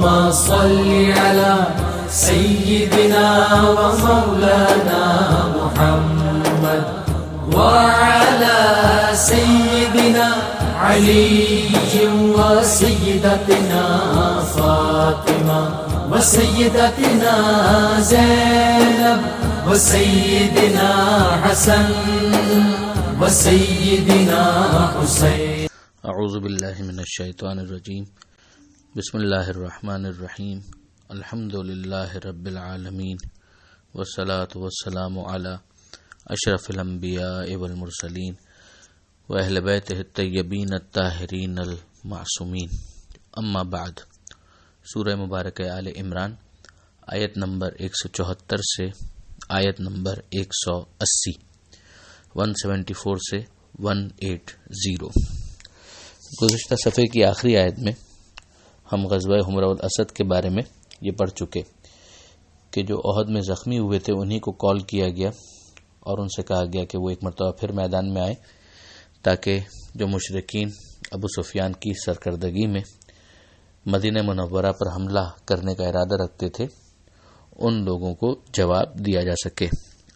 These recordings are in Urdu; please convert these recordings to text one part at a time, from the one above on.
اللهم صل على سيدنا ومولانا محمد وعلى سيدنا علي وسيدتنا فاطمة وسيدتنا زينب وسيدنا حسن وسيدنا حسين. اعوذ باللہ من الشیطان الرجیم. بسم اللہ الرحمن الرحیم. الحمد للہ رب العالمین والصلاة والسلام علی اشرف الانبیاء والمرسلین واہل بیتہ الطیبین الطاہرین المعصومین. اما بعد. سورہ مبارک آل عمران آیت نمبر 174 سے آیت نمبر 180، 174 سے 180. گزشتہ صفحے کی آخری آیت میں ہم غزوہ حمرہ الاسد کے بارے میں یہ پڑھ چکے کہ جو احد میں زخمی ہوئے تھے انہی کو کال کیا گیا اور ان سے کہا گیا کہ وہ ایک مرتبہ پھر میدان میں آئے تاکہ جو مشرکین ابو سفیان کی سرکردگی میں مدینہ منورہ پر حملہ کرنے کا ارادہ رکھتے تھے ان لوگوں کو جواب دیا جا سکے.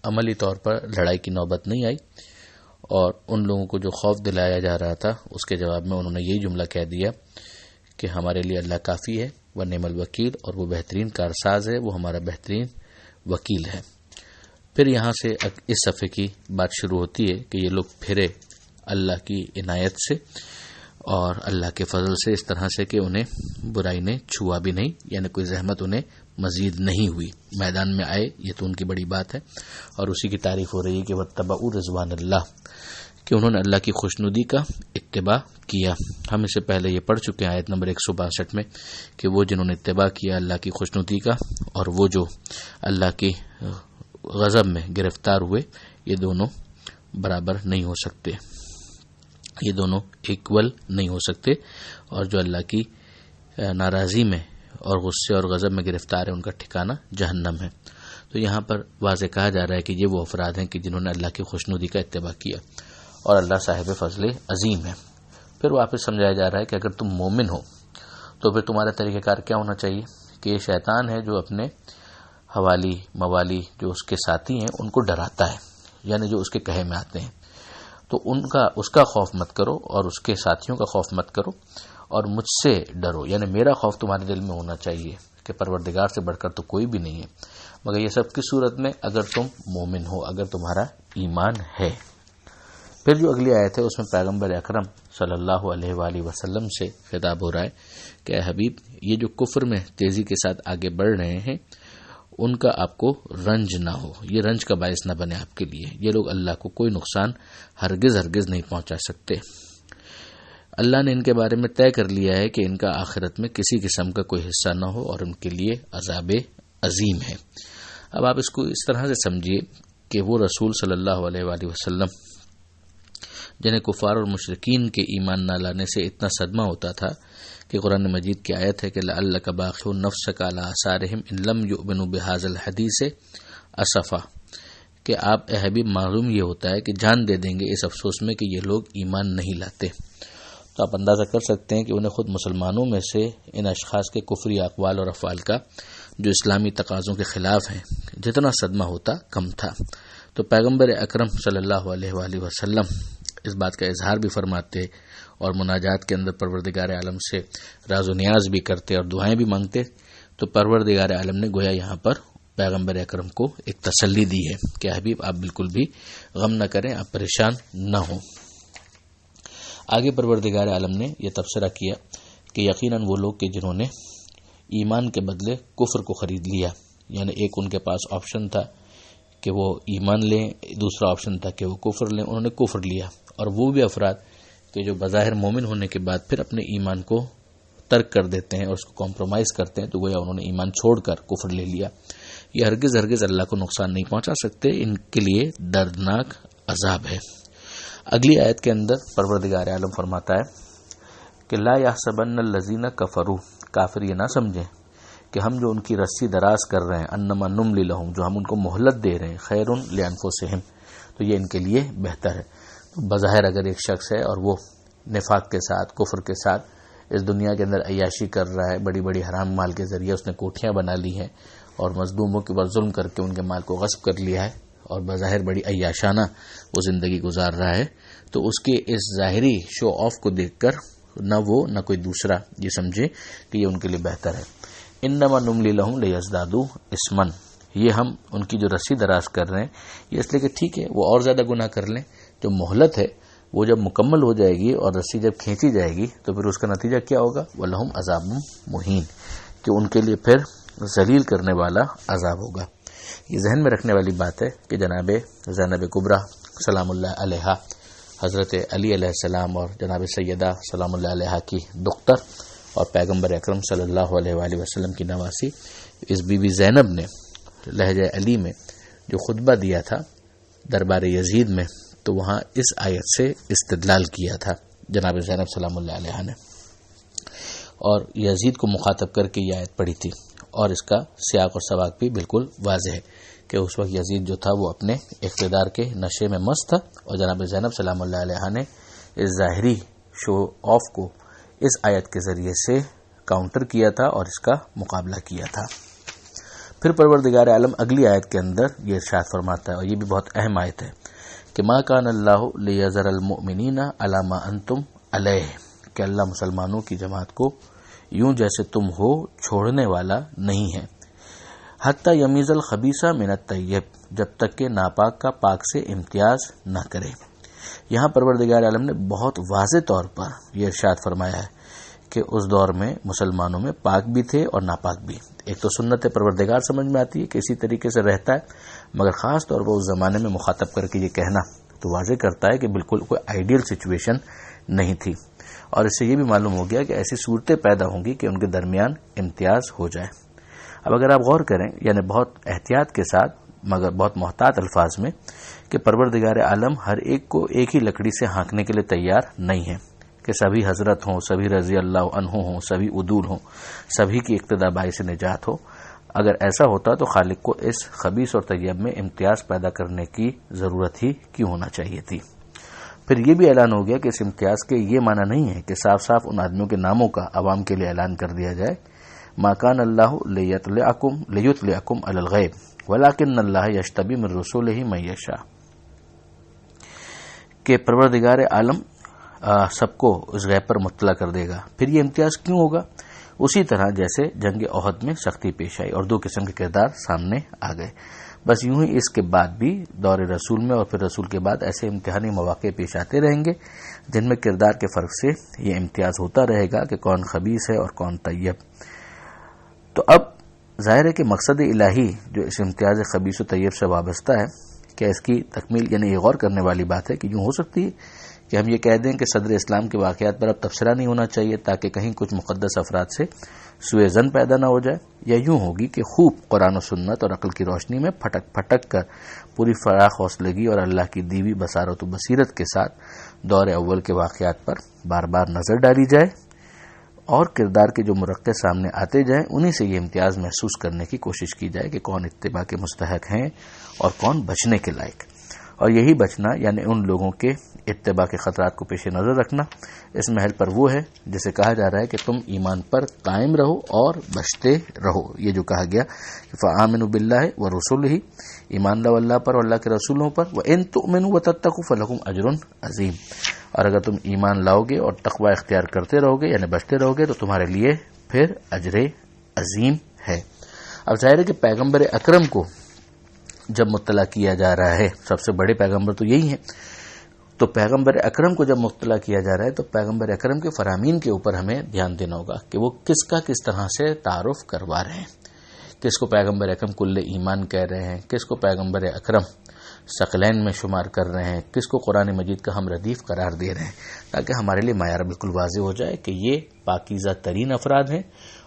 عملی طور پر لڑائی کی نوبت نہیں آئی اور ان لوگوں کو جو خوف دلایا جا رہا تھا اس کے جواب میں انہوں نے یہی جملہ کہہ دیا کہ ہمارے لیے اللہ کافی ہے وہ نعم الوکیل، اور وہ بہترین کارساز ہے، وہ ہمارا بہترین وکیل ہے. پھر یہاں سے اس صفحے کی بات شروع ہوتی ہے کہ یہ لوگ پھرے اللہ کی عنایت سے اور اللہ کے فضل سے اس طرح سے کہ انہیں برائی نے چھوا بھی نہیں، یعنی کوئی زحمت انہیں مزید نہیں ہوئی. میدان میں آئے یہ تو ان کی بڑی بات ہے اور اسی کی تعریف ہو رہی ہے کہ واتبعوا رضوان اللہ، کہ انہوں نے اللہ کی خوشنودی کا اتباع کیا. ہم اس سے پہلے یہ پڑھ چکے ہیں آیت نمبر 162 میں کہ وہ جنہوں نے اتباع کیا اللہ کی خوشنودی کا اور وہ جو اللہ کی غضب میں گرفتار ہوئے، یہ دونوں برابر نہیں ہو سکتے، یہ دونوں ایکول نہیں ہو سکتے، اور جو اللہ کی ناراضی میں اور غصے اور غضب میں گرفتار ہے ان کا ٹھکانہ جہنم ہے. تو یہاں پر واضح کہا جا رہا ہے کہ یہ وہ افراد ہیں کہ جنہوں نے اللہ کی خوشنودی کا اتباع کیا اور اللہ صاحب فضل عظیم ہے. پھر واپس سمجھایا جا رہا ہے کہ اگر تم مومن ہو تو پھر تمہارا طریقہ کار کیا ہونا چاہیے کہ یہ شیطان ہے جو اپنے حوالی موالی جو اس کے ساتھی ہیں ان کو ڈراتا ہے، یعنی جو اس کے کہے میں آتے ہیں. تو اس کا خوف مت کرو اور اس کے ساتھیوں کا خوف مت کرو اور مجھ سے ڈرو، یعنی میرا خوف تمہارے دل میں ہونا چاہیے کہ پروردگار سے بڑھ کر تو کوئی بھی نہیں ہے، مگر یہ سب کی صورت میں اگر تم مومن ہو، اگر تمہارا ایمان ہے. پھر جو اگلی آیت ہے اس میں پیغمبر اکرم صلی اللہ علیہ وآلہ وسلم سے خطاب ہو رہا ہے کہ اے حبیب، یہ جو کفر میں تیزی کے ساتھ آگے بڑھ رہے ہیں ان کا آپ کو رنج نہ ہو، یہ رنج کا باعث نہ بنے آپ کے لیے. یہ لوگ اللہ کو کوئی نقصان ہرگز نہیں پہنچا سکتے. اللہ نے ان کے بارے میں طے کر لیا ہے کہ ان کا آخرت میں کسی قسم کا کوئی حصہ نہ ہو اور ان کے لیے عذاب عظیم ہے. اب آپ اس کو اس طرح سے سمجھیے کہ وہ رسول صلی اللہ علیہ وآلہ وسلم جنہیں کفار اور مشرکین کے ایمان نہ لانے سے اتنا صدمہ ہوتا تھا کہ قرآن مجید کی آیت ہے کہ لعلک باخع نفسک علی آثارہم ان لم یؤمنوا بہذا الحدیث اسفا، کہ آپ اے حبیب معلوم یہ ہوتا ہے کہ جان دے دیں گے اس افسوس میں کہ یہ لوگ ایمان نہیں لاتے. تو آپ اندازہ کر سکتے ہیں کہ انہیں خود مسلمانوں میں سے ان اشخاص کے کفری اقوال اور افعال کا جو اسلامی تقاضوں کے خلاف ہیں جتنا صدمہ ہوتا کم تھا. تو پیغمبر اکرم صلی اللہ علیہ وآلہ وسلم اس بات کا اظہار بھی فرماتے اور مناجات کے اندر پروردگار عالم سے راز و نیاز بھی کرتے اور دعائیں بھی مانگتے. تو پروردگار عالم نے گویا یہاں پر پیغمبر اکرم کو ایک تسلی دی ہے کہ حبیب آپ بالکل بھی غم نہ کریں، آپ پریشان نہ ہوں. آگے پروردگار عالم نے یہ تبصرہ کیا کہ یقیناً وہ لوگ کہ جنہوں نے ایمان کے بدلے کفر کو خرید لیا، یعنی ایک ان کے پاس آپشن تھا کہ وہ ایمان لیں، دوسرا آپشن تھا کہ وہ کفر لیں، انہوں نے کفر لیا. اور وہ بھی افراد کہ جو بظاہر مومن ہونے کے بعد پھر اپنے ایمان کو ترک کر دیتے ہیں اور اس کو کمپرومائز کرتے ہیں، تو گویا انہوں نے ایمان چھوڑ کر کفر لے لیا. یہ ہرگز اللہ کو نقصان نہیں پہنچا سکتے، ان کے لیے دردناک عذاب ہے. اگلی آیت کے اندر پروردگار عالم فرماتا ہے کہ لا یحسبن الذین کفروا، کافر یہ نہ سمجھیں کہ ہم جو ان کی رسی دراز کر رہے ہیں، انما نملی لہم، جو ہم ان کو مہلت دے رہے ہیں، خیر لانفسہم، تو یہ ان کے لیے بہتر ہے. تو بظاہر اگر ایک شخص ہے اور وہ نفاق کے ساتھ، کفر کے ساتھ اس دنیا کے اندر عیاشی کر رہا ہے، بڑی بڑی حرام مال کے ذریعے اس نے کوٹھیاں بنا لی ہیں اور مظلوموں کے اوپر ظلم کر کے ان کے مال کو غصب کر لیا ہے اور بظاہر بڑی عیاشانہ وہ زندگی گزار رہا ہے، تو اس کے اس ظاہری شو آف کو دیکھ کر نہ وہ نہ کوئی دوسرا یہ سمجھے کہ یہ ان کے لیے بہتر ہے۔ انما نملی لہم لیزدادوا اثما، یہ ہم ان کی جو رسی دراز کر رہے ہیں یہ اس لیے کہ ٹھیک ہے وہ اور زیادہ گناہ کر لیں، جو مہلت ہے وہ جب مکمل ہو جائے گی اور رسی جب کھینچی جائے گی تو پھر اس کا نتیجہ کیا ہوگا؟ وَلَهُمْ عَذَابٌ مُهِينٌ، کہ ان کے لیے پھر ذلیل کرنے والا عذاب ہوگا۔ یہ ذہن میں رکھنے والی بات ہے کہ جناب زینب کبریٰ سلام اللہ علیہا، حضرت علی علیہ السلام اور جناب سیدہ سلام اللہ علیہا کی دختر اور پیغمبر اکرم صلی اللہ علیہ وآلہ وسلم کی نواسی اس بی بی زینب نے لہجہ علی میں جو خطبہ دیا تھا دربار یزید میں، تو وہاں اس آیت سے استدلال کیا تھا جناب زینب سلام اللہ علیہ نے، اور یزید کو مخاطب کر کے یہ آیت پڑھی تھی، اور اس کا سیاق اور سباق بھی بالکل واضح ہے کہ اس وقت یزید جو تھا وہ اپنے اقتدار کے نشے میں مست تھا، اور جناب زینب سلام اللہ علیہ نے اس ظاہری شو آف کو اس آیت کے ذریعے سے کاؤنٹر کیا تھا اور اس کا مقابلہ کیا تھا۔ پھر پروردگار عالم اگلی آیت کے اندر یہ ارشاد فرماتا ہے، اور یہ بھی بہت اہم آیت ہے، کہ ما کان اللہ لیذر المؤمنین علی ما انتم علیہ، کہ اللہ مسلمانوں کی جماعت کو یوں جیسے تم ہو چھوڑنے والا نہیں ہے، حتی یمیز الخبیث من الطیب، جب تک کہ ناپاک کا پاک سے امتیاز نہ کرے۔ یہاں پروردگار عالم نے بہت واضح طور پر یہ ارشاد فرمایا ہے کہ اس دور میں مسلمانوں میں پاک بھی تھے اور ناپاک بھی۔ ایک تو سنت پروردگار سمجھ میں آتی ہے کہ اسی طریقے سے رہتا ہے، مگر خاص طور پر اس زمانے میں مخاطب کر کے یہ کہنا تو واضح کرتا ہے کہ بالکل کوئی آئیڈیل سچویشن نہیں تھی، اور اس سے یہ بھی معلوم ہو گیا کہ ایسی صورتیں پیدا ہوں گی کہ ان کے درمیان امتیاز ہو جائے۔ اب اگر آپ غور کریں، یعنی بہت احتیاط کے ساتھ مگر بہت محتاط الفاظ میں، کہ پروردگار عالم ہر ایک کو ایک ہی لکڑی سے ہانکنے کے لیے تیار نہیں ہے کہ سبھی حضرت ہوں، سبھی رضی اللہ عنہ ہوں، سبھی عدول ہوں، سبھی کی اقتدا باعث نجات ہو۔ اگر ایسا ہوتا تو خالق کو اس خبیث اور طیب میں امتیاز پیدا کرنے کی ضرورت ہی کیوں ہونا چاہیے تھی۔ پھر یہ بھی اعلان ہو گیا کہ اس امتیاز کے یہ معنی نہیں ہے کہ صاف صاف ان آدمیوں کے ناموں کا عوام کے لیے اعلان کر دیا جائے، ما کان اللہ لیطلعکم علی الغیب ولکن اللہ یجتبی من رسولہ من یشاء، کہ پروردگار عالم سب کو اس غیب پر مطلع کر دے گا۔ پھر یہ امتیاز کیوں ہوگا؟ اسی طرح جیسے جنگ احد میں سختی پیش آئی اور دو قسم کے کردار سامنے آ گئے، بس یوں ہی اس کے بعد بھی دور رسول میں اور پھر رسول کے بعد ایسے امتحانی مواقع پیش آتے رہیں گے جن میں کردار کے فرق سے یہ امتیاز ہوتا رہے گا کہ کون خبیث ہے اور کون طیب۔ تو اب ظاہر ہے کہ مقصد الہی جو اس امتیاز خبیث و طیب سے وابستہ ہے، کہ اس کی تکمیل، یعنی یہ غور کرنے والی بات ہے کہ یوں ہو سکتی ہے کہ ہم یہ کہہ دیں کہ صدر اسلام کے واقعات پر اب تبصرہ نہیں ہونا چاہیے تاکہ کہیں کچھ مقدس افراد سے سوء ظن پیدا نہ ہو جائے، یا یوں ہوگی کہ خوب قرآن و سنت اور عقل کی روشنی میں پھٹک پھٹک کر پوری فراخ حوصلگی اور اللہ کی دیوی بصارت و بصیرت کے ساتھ دور اول کے واقعات پر بار بار نظر ڈالی جائے اور کردار کے جو مرقع سامنے آتے جائیں انہی سے یہ امتیاز محسوس کرنے کی کوشش کی جائے کہ کون اتباع کے مستحق ہیں اور کون بچنے کے لائق۔ اور یہی بچنا یعنی ان لوگوں کے اتباع کے خطرات کو پیش نظر رکھنا اس محل پر وہ ہے جسے کہا جا رہا ہے کہ تم ایمان پر قائم رہو اور بچتے رہو۔ یہ جو کہا گیا کہ فآمنوا باللہ ورسولہ، ایمان لاؤ اللہ پر اور اللہ کے رسولوں پر، وَإِن تُؤْمِنُوا وَتَتَّقُوا فَلَكُمْ أَجْرٌ عَظِيمٌ، اور اگر تم ایمان لاؤ گے اور تقوی اختیار کرتے رہو گے یعنی بچتے رہو گے تو تمہارے لیے پھر اجر عظیم ہے۔ اب ظاہر ہے کہ پیغمبر اکرم کو جب مطلع کیا جا رہا ہے، سب سے بڑے پیغمبر تو یہی ہیں، تو پیغمبر اکرم کو جب مطلع کیا جا رہا ہے تو پیغمبر اکرم کے فرامین کے اوپر ہمیں دھیان دینا ہوگا کہ وہ کس کا کس طرح سے تعارف کروا رہے ہیں، کس کو پیغمبر اکرم کل ایمان کہہ رہے ہیں، کس کو پیغمبر اکرم ثقلین میں شمار کر رہے ہیں، کس کو قرآن مجید کا ہم ردیف قرار دے رہے ہیں، تاکہ ہمارے لیے معیار بالکل واضح ہو جائے کہ یہ پاکیزہ ترین افراد ہیں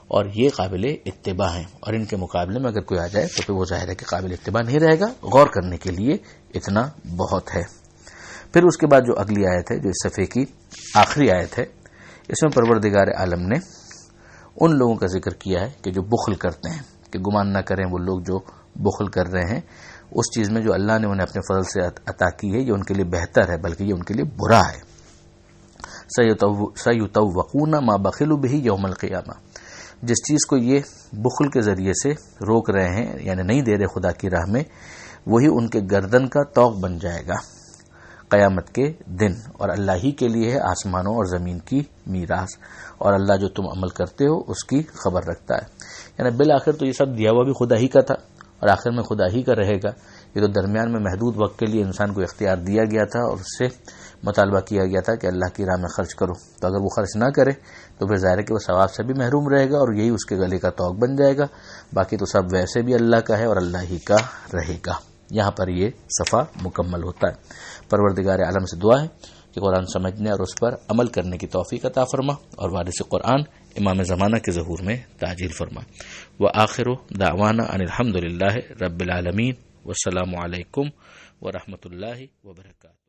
اور یہ قابل اتباع ہیں، اور ان کے مقابلے میں اگر کوئی آ جائے تو پھر وہ ظاہر ہے کہ قابل اتباع نہیں رہے گا۔ غور کرنے کے لیے اتنا بہت ہے۔ پھر اس کے بعد جو اگلی آیت ہے جو اس صفحے کی آخری آیت ہے، اس میں پروردگار عالم نے ان لوگوں کا ذکر کیا ہے کہ جو بخل کرتے ہیں، کہ گمان نہ کریں وہ لوگ جو بخل کر رہے ہیں اس چیز میں جو اللہ نے انہیں اپنے فضل سے عطا کی ہے، یہ ان کے لیے بہتر ہے بلکہ یہ ان کے لیے برا ہے۔ سیطوقون ما بخلوا به یوم القیامہ، جس چیز کو یہ بخل کے ذریعے سے روک رہے ہیں یعنی نہیں دے رہے خدا کی راہ میں، وہی ان کے گردن کا طوق بن جائے گا قیامت کے دن، اور اللہ ہی کے لیے ہے آسمانوں اور زمین کی میراث، اور اللہ جو تم عمل کرتے ہو اس کی خبر رکھتا ہے۔ یعنی بالآخر تو یہ سب دیا ہوا بھی خدا ہی کا تھا اور آخر میں خدا ہی کا رہے گا۔ یہ تو درمیان میں محدود وقت کے لیے انسان کو اختیار دیا گیا تھا اور اس سے مطالبہ کیا گیا تھا کہ اللہ کی راہ میں خرچ کرو، تو اگر وہ خرچ نہ کرے تو پھر ظاہر ہے کہ وہ ثواب سے بھی محروم رہے گا اور یہی اس کے گلے کا طوق بن جائے گا، باقی تو سب ویسے بھی اللہ کا ہے اور اللہ ہی کا رہے گا۔ یہاں پر یہ صفحہ مکمل ہوتا ہے۔ پروردگار عالم سے دعا ہے کہ قرآن سمجھنے اور اس پر عمل کرنے کی توفیق عطا فرما اور وارث قرآن امام زمانہ کے ظہور میں تعجیل فرما۔ وآخر دعوانا ان الحمد للہ رب العالمین، والسلام علیکم ورحمۃ اللہ وبرکاتہ۔